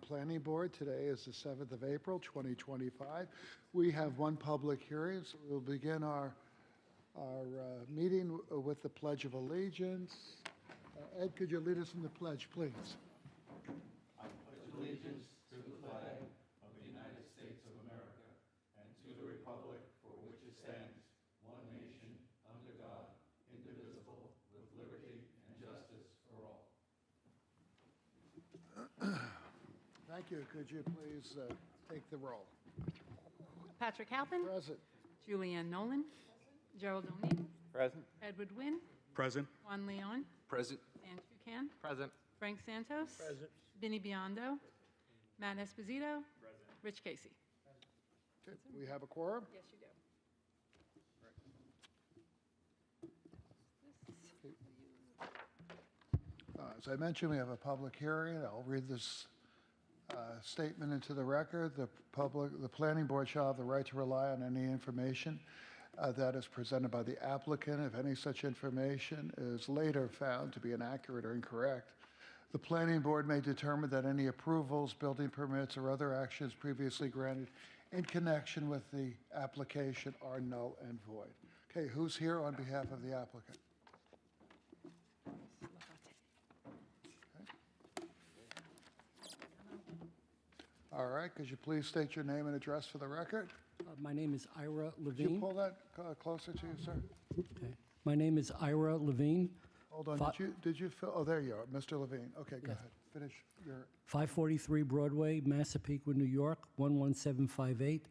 Planning Board. Today is the 7th of April, 2025. We have one public hearing, so we'll begin our meeting with the Pledge of Allegiance. Ed, could you lead us in the pledge, please? I pledge allegiance to the flag of the United States of America and to the republic for which it stands, one nation, under God, indivisible, with liberty and justice for all. Thank you. Could you please take the roll? Patrick Halpin. Present. Julianne Nolan. Gerald O'Neill. Present. Edward Wynn. Present. Juan Leon. Present. Dan Chukan. Present. Frank Santos. Present. Vinny Biondo. Matt Esposito. Present. Rich Casey. Okay, we have a quorum? Yes, you do. As I mentioned, we have a public hearing. I'll read this statement into the record. The planning board shall have the right to rely on any information that is presented by the applicant. If any such information is later found to be inaccurate or incorrect, the planning board may determine that any approvals, building permits, or other actions previously granted in connection with the application are null and void. Okay, who's here on behalf of the applicant? All right, could you please state your name and address for the record? My name is Ira Could you Levine. pull that closer to you, sir? Okay. My name is Ira Levine, Hold on, did you fill, oh, there you are, Mr. Levine. Okay, go ahead, finish your, 543 Broadway, Massapequa, New York, 11758,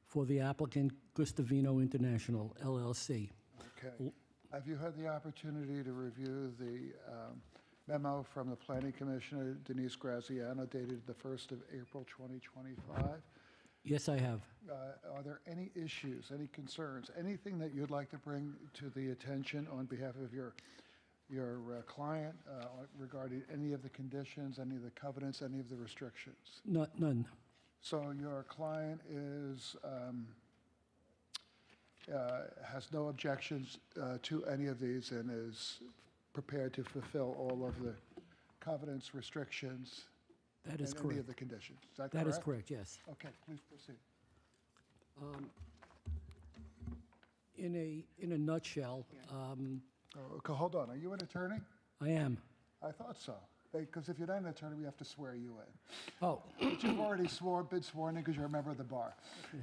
for the applicant Gustavino International, LLC. okay. Have you had the opportunity to review the memo from the Planning Commissioner Denise Graziano dated the 1st of April 2025? Yes, I have. Are there any issues, any concerns, anything that you'd like to bring to the attention on behalf of your client regarding any of the conditions, any of the covenants, any of the restrictions? None. So your client has no objections to any of these and is prepared to fulfill all of the covenants, restrictions, That is and any of correct. the conditions. Is that correct? That is correct, yes. Okay, please proceed. In a nutshell, Okay, hold on. Are you an attorney? I am. I thought so. Because if you're not an attorney, we have to swear you in. Oh, But you've already been sworn in because you're a member of the bar.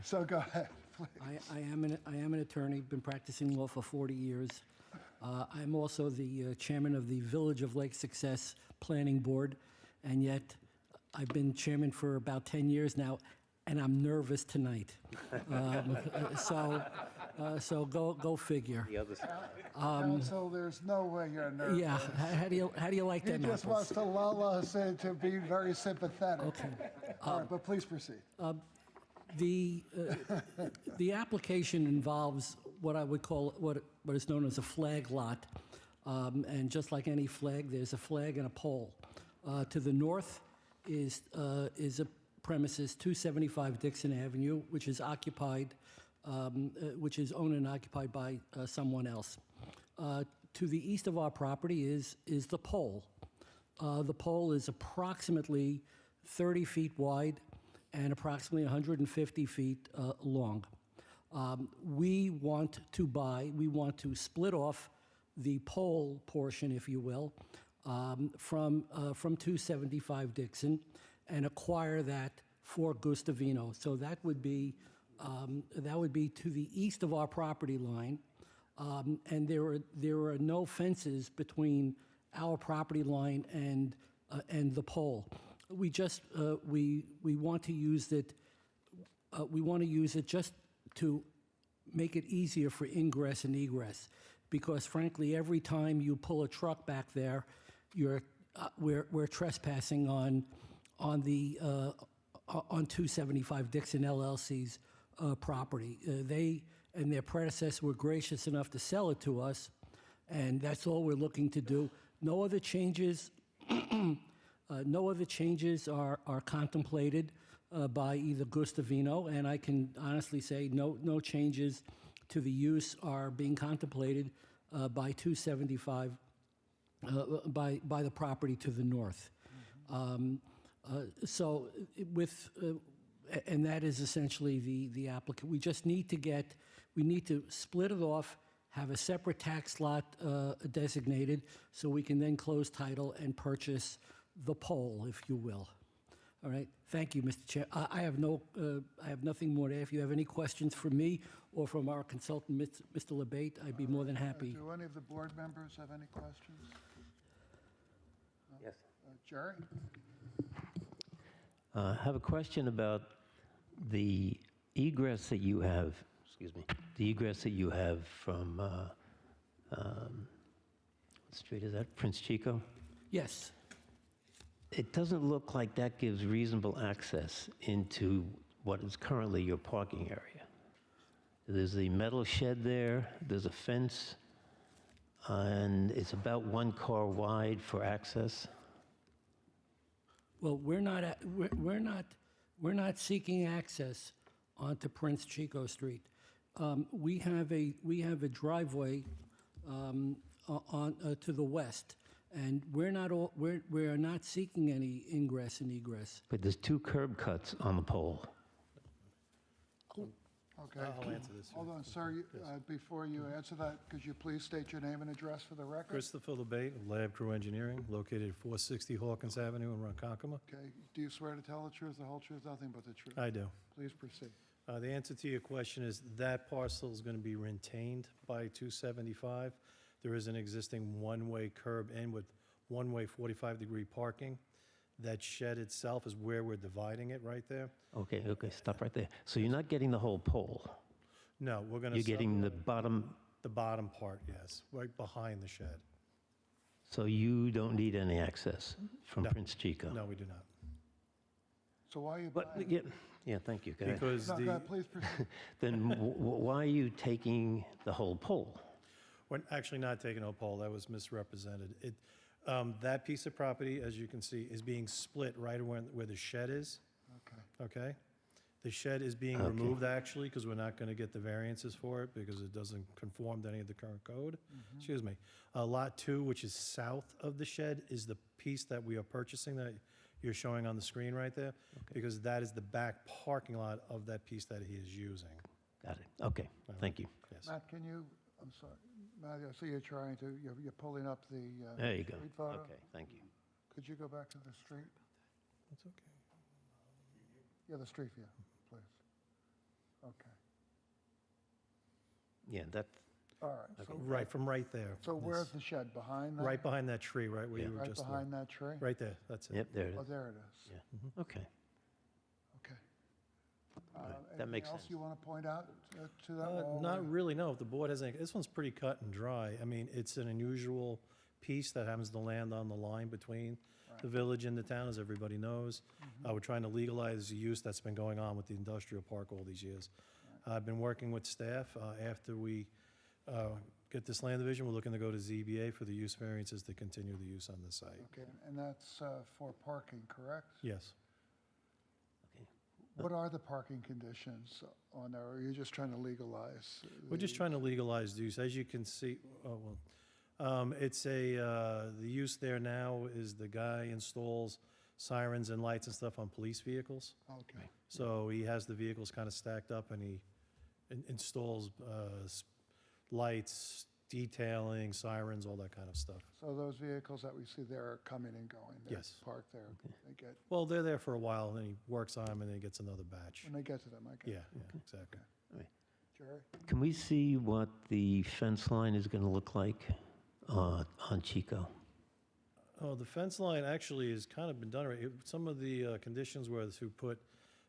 So go ahead, please. I am an attorney, been practicing law for 40 years. I'm also the chairman of the Village of Lake Success Planning Board, and yet I've been chairman for about 10 years now, and I'm nervous tonight. So go figure. The other side. Counsel, there's no way you're nervous. Yeah, how do you like He that? just wants to lull us in to be very sympathetic. Okay. All right, but please proceed. The application involves what I would call what is known as a flag lot, and just like any flag, there's a flag and a pole. To the north is a premises 275 Dixon Avenue, which is occupied, which is owned and occupied by someone else. To the east of our property is the pole. The pole is approximately 30 feet wide and approximately 150 feet long. We want to split off the pole portion, if you will, from 275 Dixon and acquire that for Gustavino. So that would be to the east of our property line, and there are no fences between our property line and the pole. We just we want to use it. We want to use it just to make it easier for ingress and egress, because frankly, every time you pull a truck back there, we're trespassing on 275 Dixon LLC's property. They and their predecessor were gracious enough to sell it to us, and that's all we're looking to do. No other changes. No other changes are contemplated by either Gustavino, and I can honestly say no changes to the use are being contemplated by 275 by the property to the north. So with, and that is essentially the applicant. We just need to we need to split it off, have a separate tax lot designated, so we can then close title and purchase the pole, if you will. All right, thank you, Mr. Chair. I have nothing more to add. If you have any questions for me or from our consultant, Mr. Lebate, I'd be more than happy. Do any of the board members have any questions? Yes. Jerry? I have a question about the egress that you have, the egress that you have from, what street is that, Prince Chico? Yes. It doesn't look like that gives reasonable access into what is currently your parking area. There's the metal shed there, there's a fence, and it's about 1 car wide for access. Well, we're not seeking access onto Prince Chico Street. We have a driveway to the west, and we are not seeking any ingress and egress. But there's 2 curb cuts on the pole. Okay. I'll answer this. Hold on, sir. Before you answer that, could you please state your name and address for the record? Christopher Lebate of Lab Crew Engineering, located at 460 Hawkins Avenue in Ronkonkoma. Okay. Do you swear to tell the truth, the whole truth, nothing but the truth? I do. Please proceed. The answer to your question is that parcel is going to be retained by 275. There is an existing one-way curb in with one-way 45-degree parking. That shed itself is where we're dividing it, right there. Okay, stop right there. So you're not getting the whole pole? No, we're going to... You're getting the bottom, The bottom part, yes, right behind the shed. so you don't need any access from No. Prince Chico? No, we do not. So why are you But, buying? yeah, thank you. Go ahead. Because No, go the... ahead, please proceed. Then why are you taking the whole pole? We're actually not taking a pole, that was misrepresented. That piece of property, as you can see, is being split right where the shed is, Okay. okay? The shed is being Okay. removed, actually, because we're not going to get the variances for it, because it doesn't conform to any of the current code. Excuse me. Lot 2, which is south of the shed, is the piece that we are purchasing that you're showing on the screen right there, because that is the back parking lot of that piece that he is using. Got it. Okay, thank you. Yes. Matt, can you, I'm sorry, Matt, I see you're trying to, you're pulling up the There you go. street photo. Okay, thank you. Could you go back to the street? That's okay. Yeah, the street view, please. Okay. Yeah, that's, All right. So, Right, from right there. so where's the shed? Behind that? Right behind that tree, right where you were Right just... behind that tree? Right there, that's it. yep, there it Oh, is. there it is. Yeah, okay. Okay. that makes Anything else sense. you want to point out to that wall? Not really, no. If the board has any, this one's pretty cut and dry. I mean, it's an unusual piece that happens to land on the line between the village and the town, as everybody knows. We're trying to legalize the use that's been going on with the industrial park all these years. I've been working with staff. After we get this land division, we're looking to go to ZBA for the use variances to continue the use on the site. Okay, and that's for parking, correct? Yes. What are the parking conditions on there? Or are you just trying to legalize? We're just trying to legalize use. As you can see, it's the use there now is the guy installs sirens and lights and stuff on police vehicles. Okay, So he has the vehicles kind of stacked up and he installs lights, detailing, sirens, all that kind of stuff. so those vehicles that we see there are coming and going? They're Yes. Parked there? They get, Well, they're there for a while and then he works on them and then he gets another batch. when they get to them, I guess? Yeah, exactly. Jerry? Can we see what the fence line is going to look like on Chico? Oh, the fence line actually has kind of been done already. Some of the conditions were to put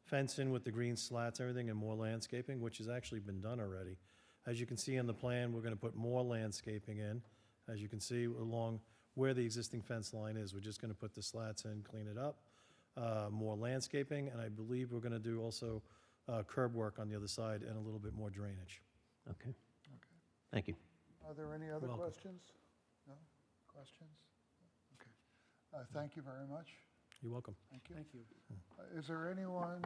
fence in with the green slats, everything, and more landscaping, which has actually been done already. As you can see on the plan, we're going to put more landscaping in. As you can see along where the existing fence line is, we're just going to put the slats in, clean it up, more landscaping, and I believe we're going to do also curb work on the other side and a little bit more drainage. Okay. Thank you. Are there any other Welcome. questions? No? Questions? Okay. Thank you very much. You're welcome. Thank you. Thank you. Is there anyone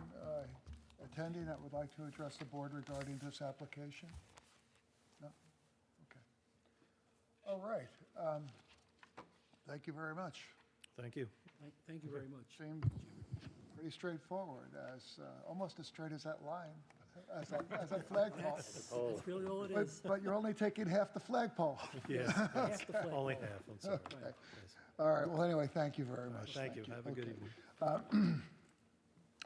attending that would like to address the board regarding this application? No? Okay. All right. Thank you very much. Thank you. Thank you very much. Seemed Pretty straightforward, almost as straight as that line, as that flagpole. That's really all it But, is. but you're only taking half the flagpole. Yes, Half the flag. only half, I'm sorry. Yes. All right, well, anyway, thank you very much. Thank you, have a good evening.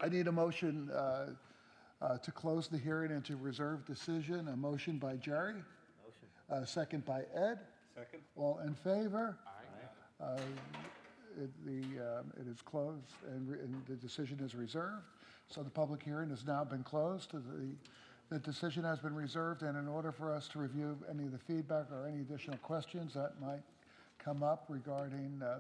I need a motion to close the hearing and to reserve decision. A motion by Jerry. Motion. Second by Ed. Second? All in favor? Aye. It is closed and the decision is reserved. So the public hearing has now been closed. The decision has been reserved, and in order for us to review any of the feedback or any additional questions that might come up regarding the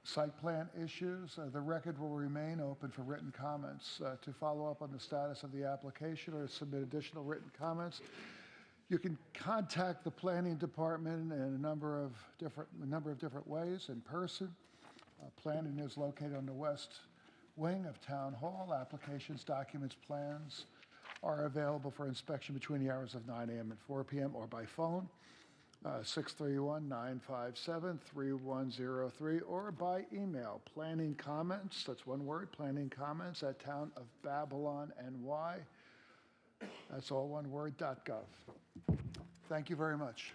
site plan issues, the record will remain open for written comments. To follow up on the status of the application or submit additional written comments, you can contact the planning department in a number of different ways. In person, planning is located on the west wing of Town Hall. Applications, documents, plans are available for inspection between the hours of 9 a.m. and 4 p.m. or by phone, 631-957-3103, or by email, planning comments, that's one word, planning comments at townofbabylonny, that's all one word, .gov. Thank you very much.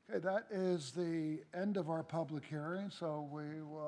Okay, that is the end of our public hearing, so we will